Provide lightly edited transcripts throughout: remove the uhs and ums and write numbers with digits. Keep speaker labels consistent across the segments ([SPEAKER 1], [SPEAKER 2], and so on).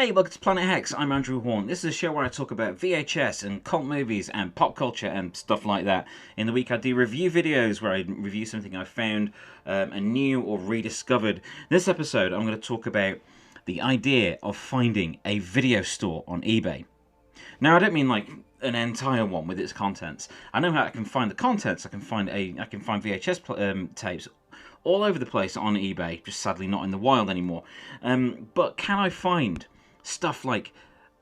[SPEAKER 1] Hey, welcome to Planet Hex. I'm Andrew Horn. This is a show where I talk about VHS and cult movies and pop culture and stuff like that. In the week, I do review videos where I review something I found anew or rediscovered. This episode, I'm going to talk about the idea of finding a video store on eBay. Now, I don't mean like an entire one with its contents. I know how I can find the contents. I can find VHS tapes all over the place on eBay, just sadly not in the wild anymore. But can I find stuff like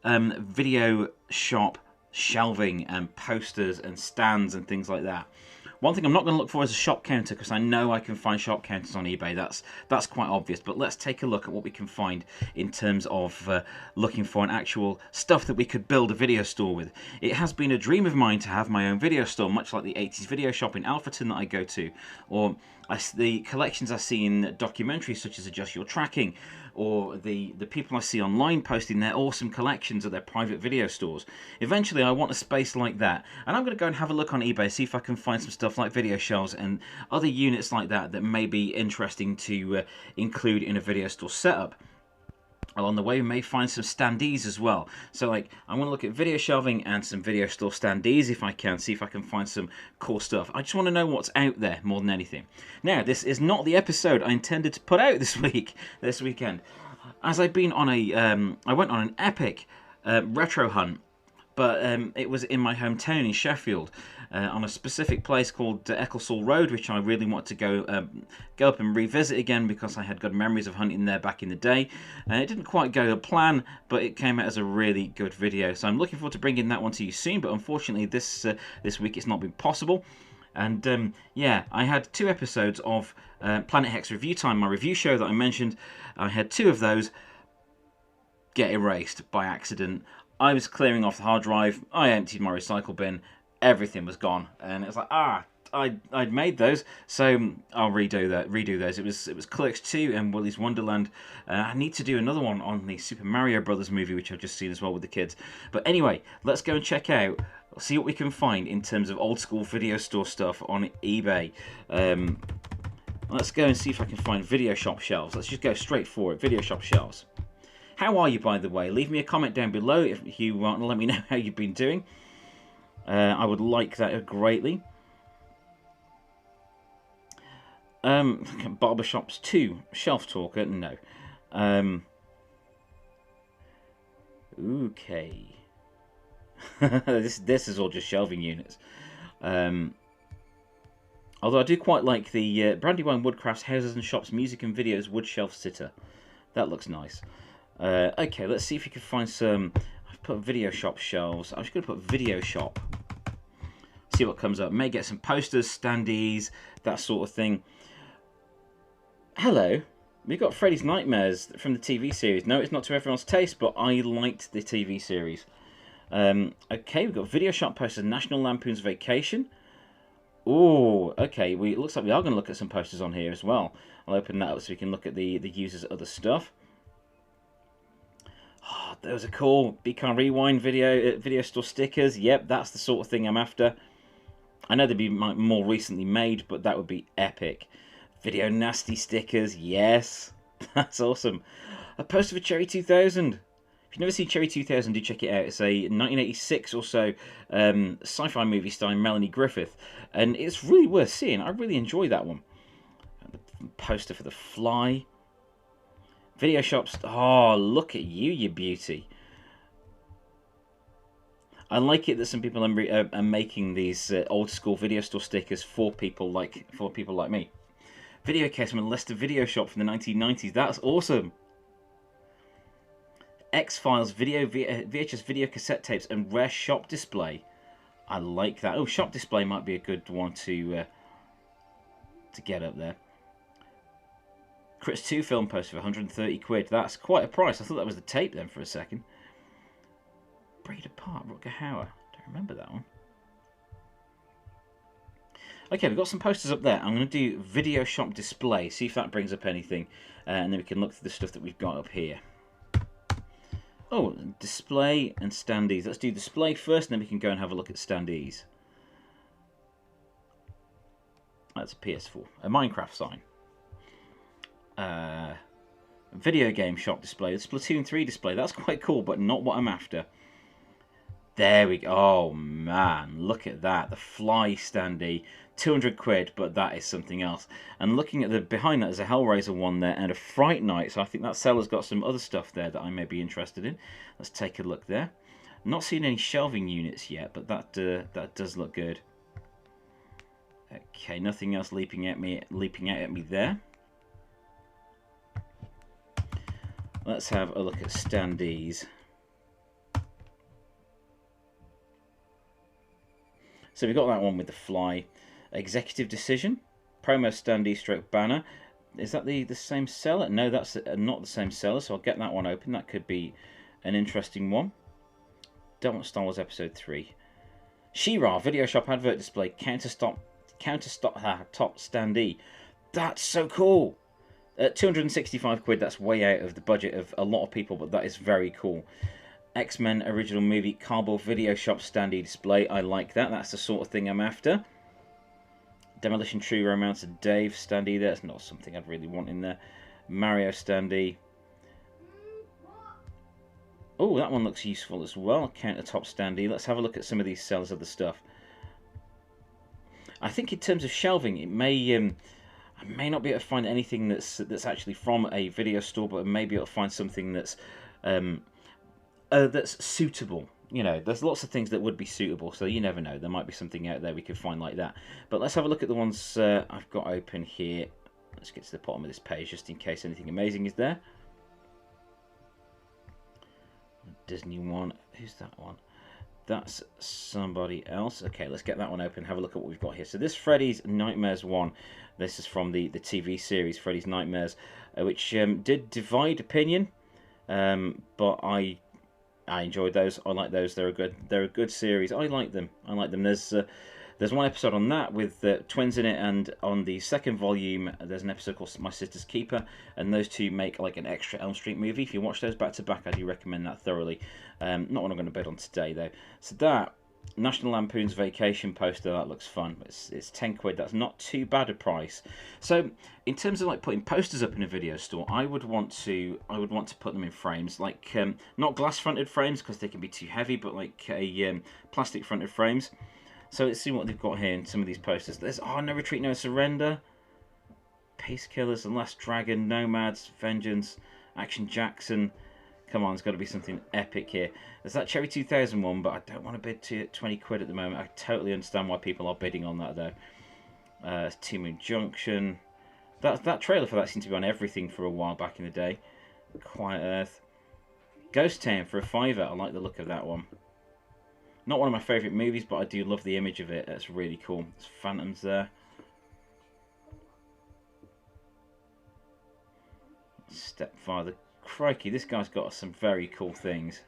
[SPEAKER 1] video shop shelving and posters and stands and things like that? One thing I'm not going to look for is a shop counter, because I know I can find shop counters on eBay. That's quite obvious. But let's take a look at what we can find in terms of looking for an actual stuff that we could build a video store with. It has been a dream of mine to have my own video store, much like the 80s video shop in Alfreton that I go to, or the collections I see in documentaries such as Adjust Your Tracking, or the people I see online posting their awesome collections of their private video stores. Eventually I want a space like that, and I'm going to go and have a look on eBay, see if I can find some stuff like video shelves and other units like that that may be interesting to include in a video store setup. Along the way, we may find some standees as well. So, like, I want to look at video shelving and some video store standees if I can, see if I can find some cool stuff. I just want to know what's out there more than anything. Now, this is not the episode I intended to put out this weekend. As I've been on I went on an epic retro hunt, but it was in my hometown in Sheffield, on a specific place called Ecclesall Road, which I really want to go up and revisit again, because I had good memories of hunting there back in the day. It didn't quite go to plan, but it came out as a really good video. So I'm looking forward to bringing that one to you soon, but unfortunately this week it's not been possible. And yeah, I had 2 episodes of Planet Hex Review Time, my review show that I mentioned. I had 2 of those get erased by accident. I was clearing off the hard drive, I emptied my recycle bin, everything was gone, and it was like, I'd made those, so I'll redo those. It was Clerks 2 and Willy's Wonderland. I need to do another one on the Super Mario Brothers movie, which I've just seen as well with the kids. But anyway, let's go and check out, see what we can find in terms of old school video store stuff on eBay. Let's go and see if I can find video shop shelves. Let's just go straight for it, video shop shelves. How are you, by the way? Leave me a comment down below if you want to let me know how you've been doing. I would like that greatly. Barbershops 2, Shelf Talker, no. Okay. This is all just shelving units. Although I do quite like the Brandywine Woodcrafts Houses and Shops Music and Videos Wood Shelf Sitter. That looks nice. Okay, let's see if you can find some. I've put video shop shelves. I'm just going to put video shop. See what comes up. May get some posters, standees, that sort of thing. Hello. We've got Freddy's Nightmares from the TV series. No, it's not to everyone's taste, but I liked the TV series. Okay, we've got video shop posters. National Lampoon's Vacation. Oh, okay. It looks like we are going to look at some posters on here as well. I'll open that up so we can look at the users' other stuff. Oh, those are cool. BCAR Rewind video store stickers. Yep, that's the sort of thing I'm after. I know they'd be more recently made, but that would be epic. Video Nasty stickers. Yes, that's awesome. A poster for Cherry 2000. If you've never seen Cherry 2000, do check it out. It's a 1986 or so sci-fi movie starring Melanie Griffith, and it's really worth seeing. I really enjoy that one. The poster for The Fly. Video shops. Oh, look at you, you beauty. I like it that some people are making these old school video store stickers for people like me. Video case from a Leicester video shop from the 1990s. That's awesome. X-Files VHS video cassette tapes and rare shop display. I like that. Oh, shop display might be a good one to get up there. Crits 2 film poster for 130 quid. That's quite a price. I thought that was the tape then for a second. Breeder Park, Rutger Hauer. Don't remember that one. Okay, we've got some posters up there. I'm going to do video shop display, see if that brings up anything, and then we can look through the stuff that we've got up here. Oh, display and standees. Let's do display first, and then we can go and have a look at standees. That's a PS4, a Minecraft sign. Video game shop display. The Splatoon 3 display. That's quite cool, but not what I'm after. There we go. Oh, man. Look at that. The Fly standee. 200 quid, but that is something else. And looking at the behind that, there's a Hellraiser one there and a Fright Night. So I think that seller's got some other stuff there that I may be interested in. Let's take a look there. Not seeing any shelving units yet, but that does look good. Okay, nothing else leaping out at me there. Let's have a look at standees. So we've got that one with the Fly. Executive Decision. Promo standee stroke banner. Is that the same seller? No, that's not the same seller, so I'll get that one open. That could be an interesting one. Don't want Star Wars Episode 3. She-Ra video shop advert display. Counter top standee. That's so cool. 265 quid, that's way out of the budget of a lot of people, but that is very cool. X-Men original movie cardboard video shop standee display. I like that. That's the sort of thing I'm after. Demolition Tree Romance of Dave standee there. That's not something I'd really want in there. Mario standee. Oh, that one looks useful as well. Countertop standee. Let's have a look at some of these sellers of the stuff. I think in terms of shelving, it may I may not be able to find anything that's actually from a video store, but maybe I'll find something that's suitable. You know, there's lots of things that would be suitable, so you never know. There might be something out there we could find like that. But let's have a look at the ones I've got open here. Let's get to the bottom of this page just in case anything amazing is there. Disney one. Who's that one? That's somebody else. Okay, let's get that one open. Have a look at what we've got here. So this Freddy's Nightmares one. This is from the TV series Freddy's Nightmares, which did divide opinion, but I enjoyed those. I like those. They're a good series. I like them. There's one episode on that with twins in it, and on the second volume there's an episode called My Sister's Keeper, and those two make like an extra Elm Street movie. If you watch those back to back, I do recommend that thoroughly. Not what I'm going to bet on today though. So that National Lampoon's Vacation poster, that looks fun. It's 10 quid. That's not too bad a price. So in terms of like putting posters up in a video store, I would want to put them in frames, like not glass fronted frames because they can be too heavy, but like a plastic fronted frames. So let's see what they've got here in some of these posters. There's No Retreat, No Surrender, Peace Killers, The Last Dragon, Nomads, Vengeance, Action Jackson. Come on, there's got to be something epic here. There's that Cherry 2000 one, but I don't want to bid to 20 quid at the moment. I totally understand why people are bidding on that though. Team Moon Junction. That trailer for that seemed to be on everything for a while back in the day. Quiet Earth. Ghost Town for a £5. I like the look of that one. Not one of my favourite movies, but I do love the image of it. That's really cool. There's Phantoms there. Stepfather. Crikey, this guy's got some very cool things.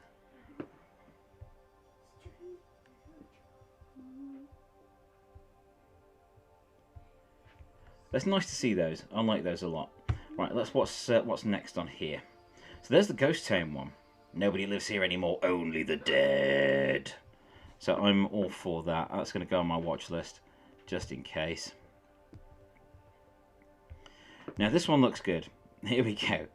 [SPEAKER 1] It's nice to see those. I like those a lot. Right, what's next on here. So there's the Ghost Town one. Nobody lives here anymore, only the dead. So I'm all for that. That's going to go on my watch list, just in case. Now this one looks good. Here we go.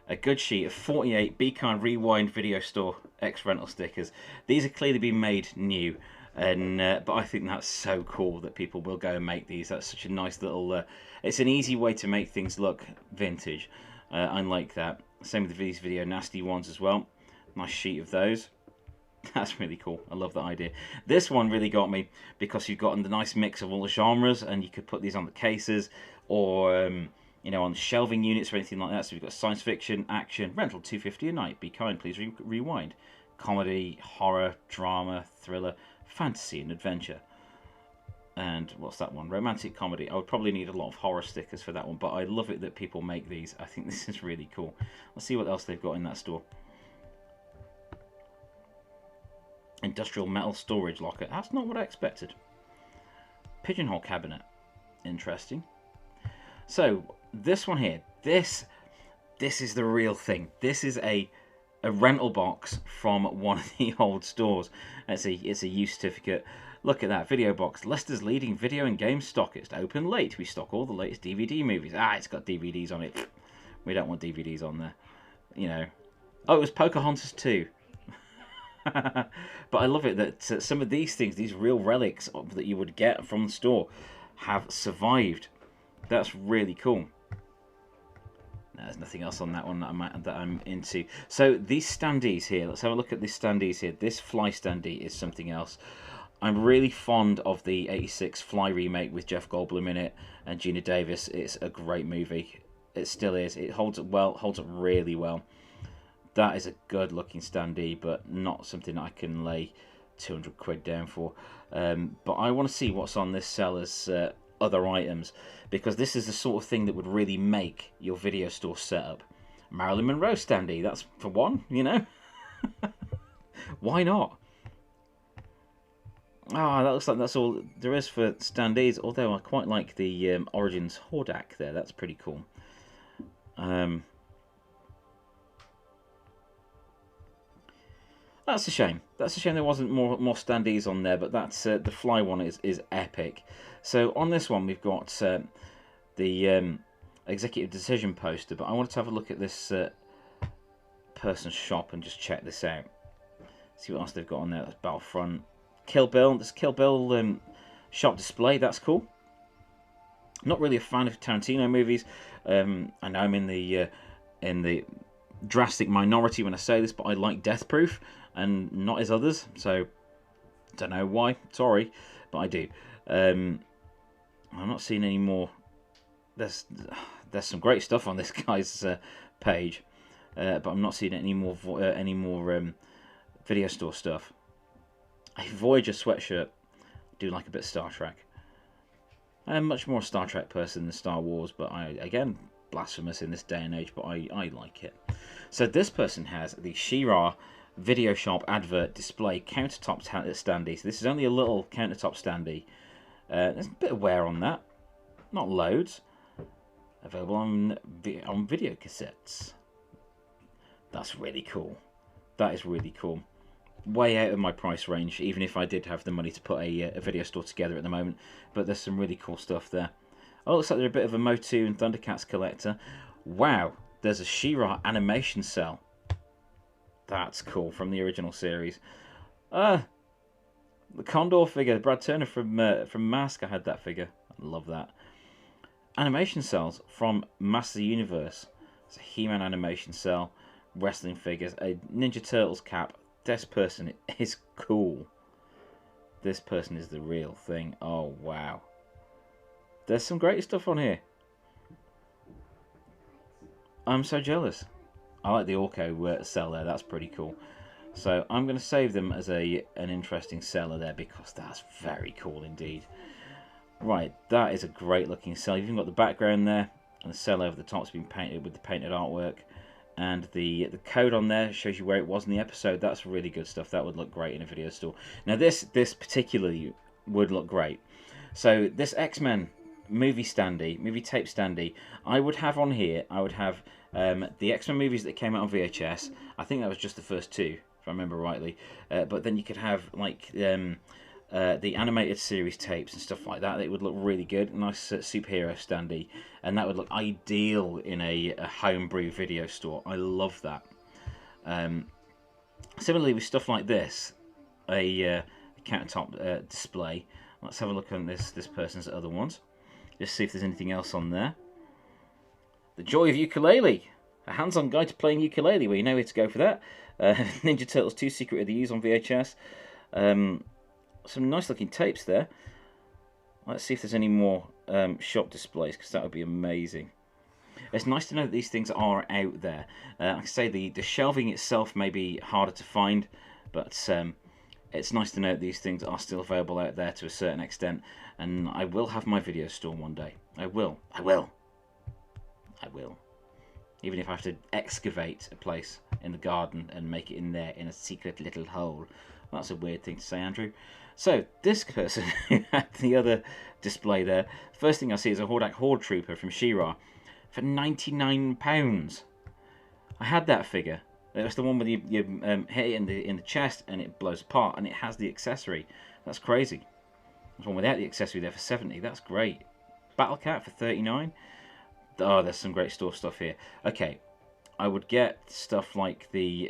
[SPEAKER 1] A good sheet of 48 Beacon Rewind Video Store X rental stickers. These are clearly being made new, and but I think that's so cool that people will go and make these. That's such a nice little. It's an easy way to make things look vintage. I like that. Same with these Video Nasty ones as well. Nice sheet of those. That's really cool. I love that idea. This one really got me because you've got the nice mix of all the genres, and you could put these on the cases or you know, on shelving units or anything like that. So we've got science fiction, action, rental $2.50 a night. Be kind, please rewind. Comedy, horror, drama, thriller, fantasy, and adventure. And what's that one? Romantic comedy. I would probably need a lot of horror stickers for that one, but I love it that people make these. I think this is really cool. Let's see what else they've got in that store. Industrial metal storage locker. That's not what I expected. Pigeonhole cabinet. Interesting. So this one here, this is the real thing. This is a rental box from one of the old stores. It's a use certificate. Look at that video box. Leicester's leading video and game stockist. Open late. We stock all the latest DVD movies. It's got DVDs on it. We don't want DVDs on there. You know. Oh, it was Pocahontas 2. But I love it that some of these things, these real relics that you would get from the store, have survived. That's really cool. There's nothing else on that one that I'm into. So these standees here, let's have a look at these standees here. This Fly standee is something else. I'm really fond of the '86 Fly remake with Jeff Goldblum in it and Gina Davis. It's a great movie. It still is. It holds up well, holds up really well. That is a good looking standee, but not something I can lay 200 quid down for. But I want to see what's on this seller's other items, because this is the sort of thing that would really make your video store setup. Marilyn Monroe standee, that's for one, you know. Why not? Ah, that looks like that's all there is for standees, although I quite like the Origins Hordak there. That's pretty cool. That's a shame. That's a shame there wasn't more standees on there, but that's the Fly one is epic. So on this one we've got the executive decision poster, but I wanted to have a look at this person's shop and just check this out. See what else they've got on there. That's Battlefront, Kill Bill. This Kill Bill shop display. That's cool. Not really a fan of Tarantino movies. I know I'm in the drastic minority when I say this, but I like Death Proof and not as others, so don't know why, sorry, but I do. I'm not seeing any more. There's some great stuff on this guy's page, but I'm not seeing any more video store stuff. A Voyager sweatshirt. I do like a bit of Star Trek. I'm much more a Star Trek person than Star Wars, but again, blasphemous in this day and age, but I like it. So this person has the She-Ra Video Shop advert display countertop standee. So this is only a little countertop standee. There's a bit of wear on that, not loads. Available on video cassettes. That's really cool. That is really cool. Way out of my price range, even if I did have the money to put a video store together at the moment. But there's some really cool stuff there. Oh, looks like they're a bit of a Motu and Thundercats collector. Wow, there's a She-Ra animation cell. That's cool, from the original series. The Condor figure, Brad Turner from Mask. I had that figure. I love that. Animation cells from Master of the Universe. It's a He-Man animation cell, wrestling figures, a Ninja Turtles cap. This person is cool. This person is the real thing. Oh, wow. There's some great stuff on here. I'm so jealous. I like the Orko cell there. That's pretty cool. So I'm going to save them as an interesting seller there, because that's very cool indeed. Right, that is a great looking cell. You've even got the background there, and the cell over the top's been painted with the painted artwork. And the code on there shows you where it was in the episode. That's really good stuff. That would look great in a video store. Now this particularly would look great. So this X-Men movie tape standee, I would have on here. I would have the X-Men movies that came out on VHS. I think that was just the first two, if I remember rightly. But then you could have like the animated series tapes and stuff like that. It would look really good. Nice superhero standee, and that would look ideal in a homebrew video store. I love that. Similarly with stuff like this, a countertop display. Let's have a look on this person's other ones. Just see if there's anything else on there. The Joy of Ukulele, a hands-on guide to playing ukulele. Well, you know where to go for that. Ninja Turtles 2 Secret of the Use on VHS. Some nice looking tapes there. Let's see if there's any more shop displays, because that would be amazing. It's nice to know that these things are out there. Like I say, the shelving itself may be harder to find, but it's nice to know that these things are still available out there to a certain extent. And I will have my video store one day. I will. Even if I have to excavate a place in the garden and make it in there in a secret little hole. Well, that's a weird thing to say, Andrew. So this person who had the other display there, first thing I see is a Hordak Horde Trooper from She-Ra for £99. I had that figure. It was the one with you hit it in the chest and it blows apart, and it has the accessory. That's crazy. There's one without the accessory there for £70. That's great. Battle Cat for £39. Oh, there's some great store stuff here. Okay, I would get stuff like the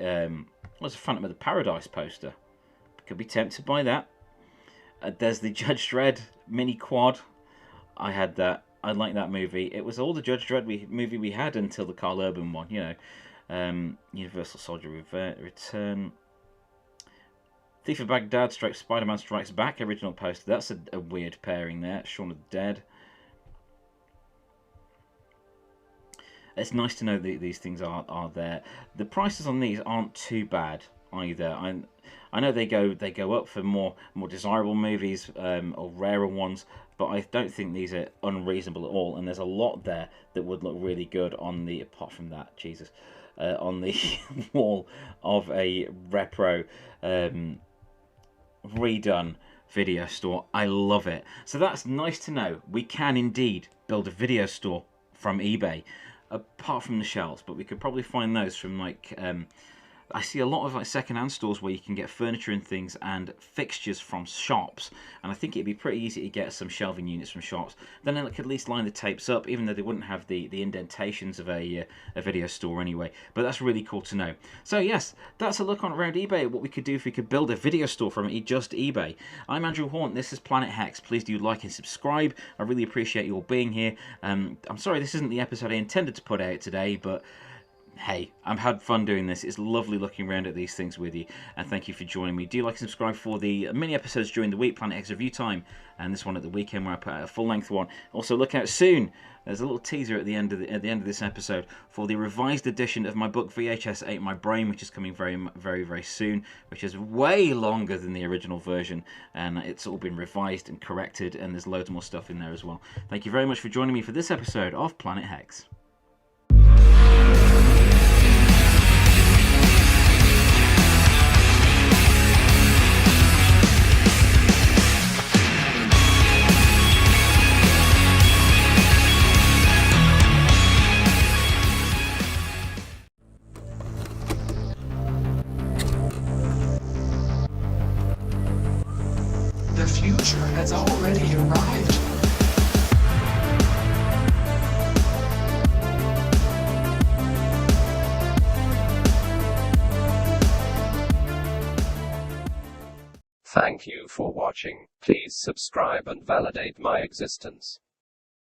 [SPEAKER 1] what's the Phantom of the Paradise poster. Could be tempted by that. There's the Judge Dredd mini quad. I had that. I like that movie. It was all the Judge Dredd movie we had until the Carl Urban one, you know. Universal Soldier Return. Thief of Baghdad / Spider-Man Strikes Back original poster. That's a weird pairing there. Shaun of the Dead. It's nice to know that these things are there. The prices on these aren't too bad either. I know they go up for more desirable movies or rarer ones, but I don't think these are unreasonable at all. And there's a lot there that would look really good on the, apart from that, Jesus, on the wall of a repro redone video store. I love it. So that's nice to know. We can indeed build a video store from eBay, apart from the shelves, but we could probably find those from like I see a lot of like second-hand stores where you can get furniture and things and fixtures from shops, and I think it'd be pretty easy to get some shelving units from shops. Then it could at least line the tapes up, even though they wouldn't have the indentations of a video store anyway. But that's really cool to know. So yes, that's a look on around eBay at what we could do if we could build a video store from just eBay. I'm Andrew Horn. This is Planet Hex. Please do like and subscribe. I really appreciate you all being here. I'm sorry this isn't the episode I intended to put out today, but hey, I've had fun doing this. It's lovely looking around at these things with you, and thank you for joining me. Do like and subscribe for the mini episodes during the week, Planet X Review Time, and this one at the weekend where I put out a full-length one. Also, look out soon. There's a little teaser at the end of this episode for the revised edition of my book VHS Ate My Brain, which is coming very, very, very soon, which is way longer than the original version, and it's all been revised and corrected, and there's loads more stuff in there as well. Thank you very much for joining me for this episode of Planet Hex.
[SPEAKER 2] The future has already arrived. Thank you for watching. Please subscribe and validate my existence.